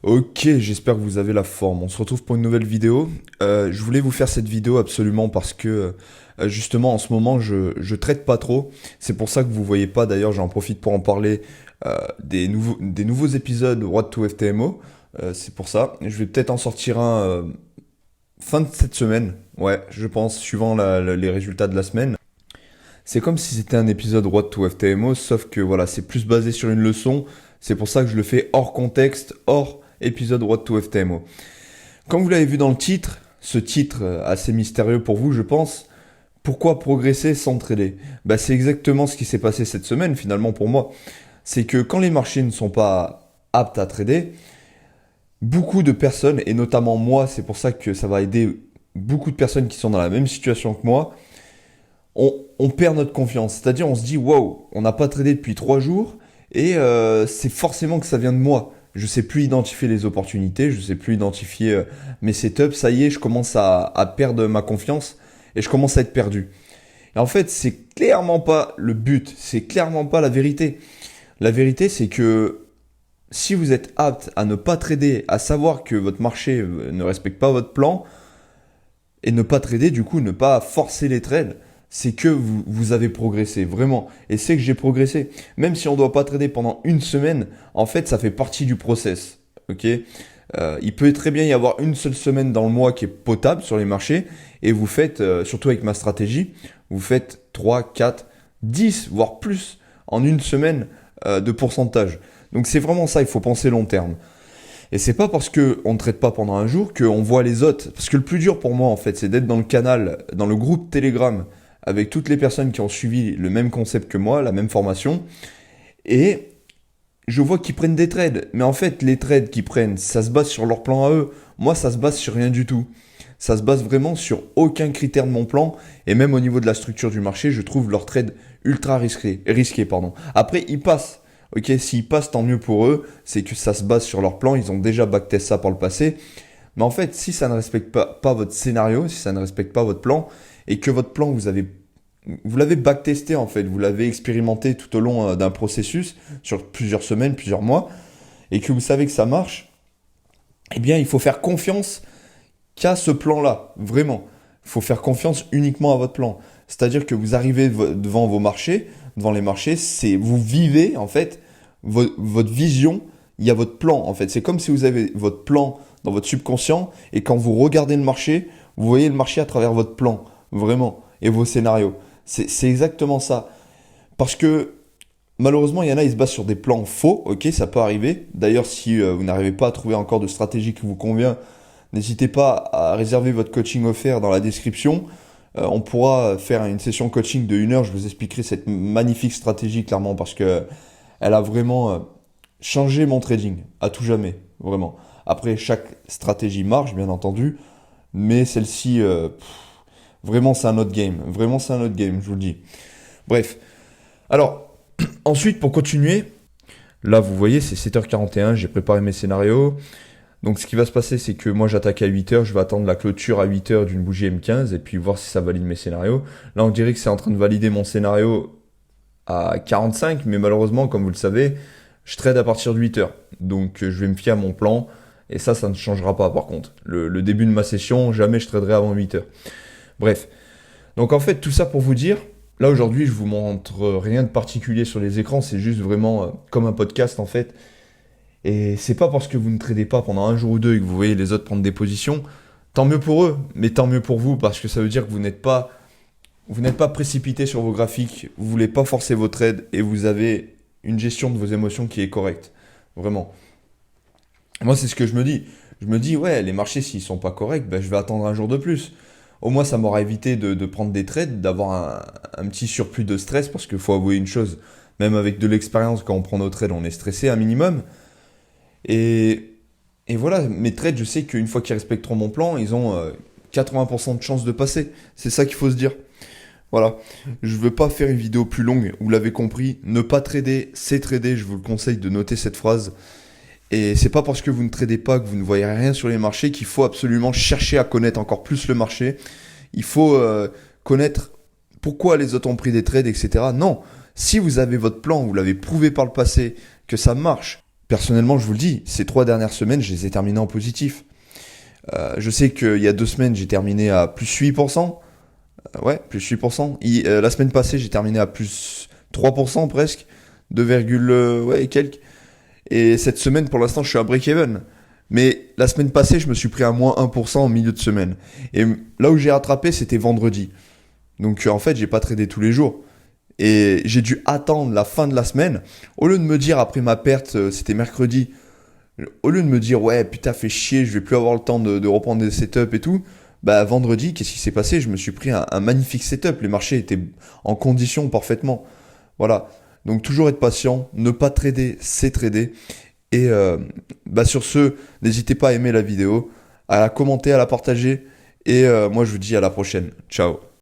Ok, j'espère que vous avez la forme. On se retrouve pour une nouvelle vidéo. Je voulais vous faire cette vidéo absolument parce que justement en ce moment je traite pas trop. C'est pour ça que vous voyez pas. D'ailleurs, j'en profite pour en parler des nouveaux épisodes What to FTMO. C'est pour ça. Je vais peut-être en sortir un fin de cette semaine. Ouais, je pense, suivant les résultats de la semaine. C'est comme si c'était un épisode What to FTMO, sauf que voilà, c'est plus basé sur une leçon. C'est pour ça que je le fais hors contexte, hors épisode What to FTMO. Comme vous l'avez vu dans le titre, ce titre assez mystérieux pour vous, je pense, pourquoi progresser sans trader? Bah, c'est exactement ce qui s'est passé cette semaine finalement pour moi. C'est que quand les marchés ne sont pas aptes à trader, beaucoup de personnes, et notamment moi, c'est pour ça que ça va aider beaucoup de personnes qui sont dans la même situation que moi, on perd notre confiance. C'est-à-dire, on se dit, wow, on n'a pas tradé depuis 3 jours et c'est forcément que ça vient de moi. Je sais plus identifier les opportunités, je sais plus identifier mes setups. Ça y est, je commence à perdre ma confiance et je commence à être perdu. Et en fait, c'est clairement pas le but, c'est clairement pas la vérité. La vérité, c'est que si vous êtes apte à ne pas trader, à savoir que votre marché ne respecte pas votre plan, et ne pas trader, du coup, ne pas forcer les trades, c'est que vous avez progressé, vraiment. Et c'est que j'ai progressé. Même si on ne doit pas trader pendant une semaine, en fait, ça fait partie du process. Ok. Il peut très bien y avoir une seule semaine dans le mois qui est potable sur les marchés, et vous faites, surtout avec ma stratégie, vous faites 3, 4, 10, voire plus en une semaine de pourcentage. Donc c'est vraiment ça, il faut penser long terme. Et c'est pas parce que on ne traite pas pendant un jour qu'on voit les autres. Parce que le plus dur pour moi, en fait, c'est d'être dans le canal, dans le groupe Telegram, avec toutes les personnes qui ont suivi le même concept que moi, la même formation. Et je vois qu'ils prennent des trades. Mais en fait, les trades qu'ils prennent, ça se base sur leur plan à eux. Moi, ça se base sur rien du tout. Ça se base vraiment sur aucun critère de mon plan. Et même au niveau de la structure du marché, je trouve leurs trades ultra risqués. Après, ils passent. Ok, s'ils passent, tant mieux pour eux. C'est que ça se base sur leur plan. Ils ont déjà backtest ça par le passé. Mais en fait, si ça ne respecte pas votre scénario, si ça ne respecte pas votre plan, et que votre plan, vous l'avez backtesté en fait, vous l'avez expérimenté tout au long d'un processus, sur plusieurs semaines, plusieurs mois, et que vous savez que ça marche, eh bien, il faut faire confiance qu'à ce plan-là, vraiment. Il faut faire confiance uniquement à votre plan. C'est-à-dire que vous arrivez devant vos marchés, devant les marchés, vous vivez en fait votre vision, il y a votre plan en fait. C'est comme si vous avez votre plan dans votre subconscient et quand vous regardez le marché, vous voyez le marché à travers votre plan, vraiment, et vos scénarios. C'est exactement ça. Parce que malheureusement, il y en a, ils se basent sur des plans faux, ok, ça peut arriver. D'ailleurs, si vous n'arrivez pas à trouver encore de stratégie qui vous convient, n'hésitez pas à réserver votre coaching offert dans la description. On pourra faire une session coaching de 1 heure, je vous expliquerai cette magnifique stratégie clairement parce que elle a vraiment changé mon trading, à tout jamais, vraiment. Après, chaque stratégie marche, bien entendu, mais celle-ci, vraiment c'est un autre game, vraiment c'est un autre game, je vous le dis. Bref, alors, ensuite pour continuer, là vous voyez c'est 7h41, j'ai préparé mes scénarios. Donc ce qui va se passer, c'est que moi j'attaque à 8h, je vais attendre la clôture à 8h d'une bougie M15 et puis voir si ça valide mes scénarios. Là on dirait que c'est en train de valider mon scénario à 45, mais malheureusement, comme vous le savez, je trade à partir de 8h. Donc je vais me fier à mon plan et ça ne changera pas par contre. Le début de ma session, jamais je traderai avant 8h. Bref, donc en fait tout ça pour vous dire, là aujourd'hui je vous montre rien de particulier sur les écrans, c'est juste vraiment comme un podcast en fait. Et c'est pas parce que vous ne tradez pas pendant un jour ou deux et que vous voyez les autres prendre des positions, tant mieux pour eux, mais tant mieux pour vous parce que ça veut dire que vous n'êtes pas précipité sur vos graphiques, vous voulez pas forcer vos trades et vous avez une gestion de vos émotions qui est correcte. Vraiment. Moi, c'est ce que je me dis. Je me dis, ouais, les marchés, s'ils sont pas corrects, ben, je vais attendre un jour de plus. Au moins, ça m'aura évité de prendre des trades, d'avoir un petit surplus de stress parce qu'il faut avouer une chose, même avec de l'expérience, quand on prend nos trades, on est stressé un minimum. Et voilà, mes trades, je sais qu'une fois qu'ils respecteront mon plan, ils ont 80% de chances de passer. C'est ça qu'il faut se dire. Voilà, je ne veux pas faire une vidéo plus longue, vous l'avez compris, ne pas trader, c'est trader, je vous le conseille de noter cette phrase. Et c'est pas parce que vous ne tradez pas, que vous ne voyez rien sur les marchés qu'il faut absolument chercher à connaître encore plus le marché. Il faut connaître pourquoi les autres ont pris des trades, etc. Non, si vous avez votre plan, vous l'avez prouvé par le passé, que ça marche, Personnellement, je vous le dis, ces 3 dernières semaines, je les ai terminées en positif. Je sais qu'il y a 2 semaines, j'ai terminé à plus 8%. Ouais, plus 8%. La semaine passée, j'ai terminé à plus 3% presque. 2, ouais, et quelques. Et cette semaine, pour l'instant, je suis à break-even. Mais la semaine passée, je me suis pris à moins 1% en milieu de semaine. Et là où j'ai rattrapé, c'était vendredi. Donc en fait, j'ai pas tradé tous les jours. Et j'ai dû attendre la fin de la semaine. Au lieu de me dire après ma perte, c'était mercredi. Au lieu de me dire ouais putain fais chier, je vais plus avoir le temps de reprendre des setups et tout. Bah vendredi, qu'est-ce qui s'est passé? Je me suis pris un magnifique setup. Les marchés étaient en condition parfaitement. Voilà. Donc toujours être patient, ne pas trader, c'est trader. Et bah sur ce, n'hésitez pas à aimer la vidéo, à la commenter, à la partager. Et moi je vous dis à la prochaine. Ciao.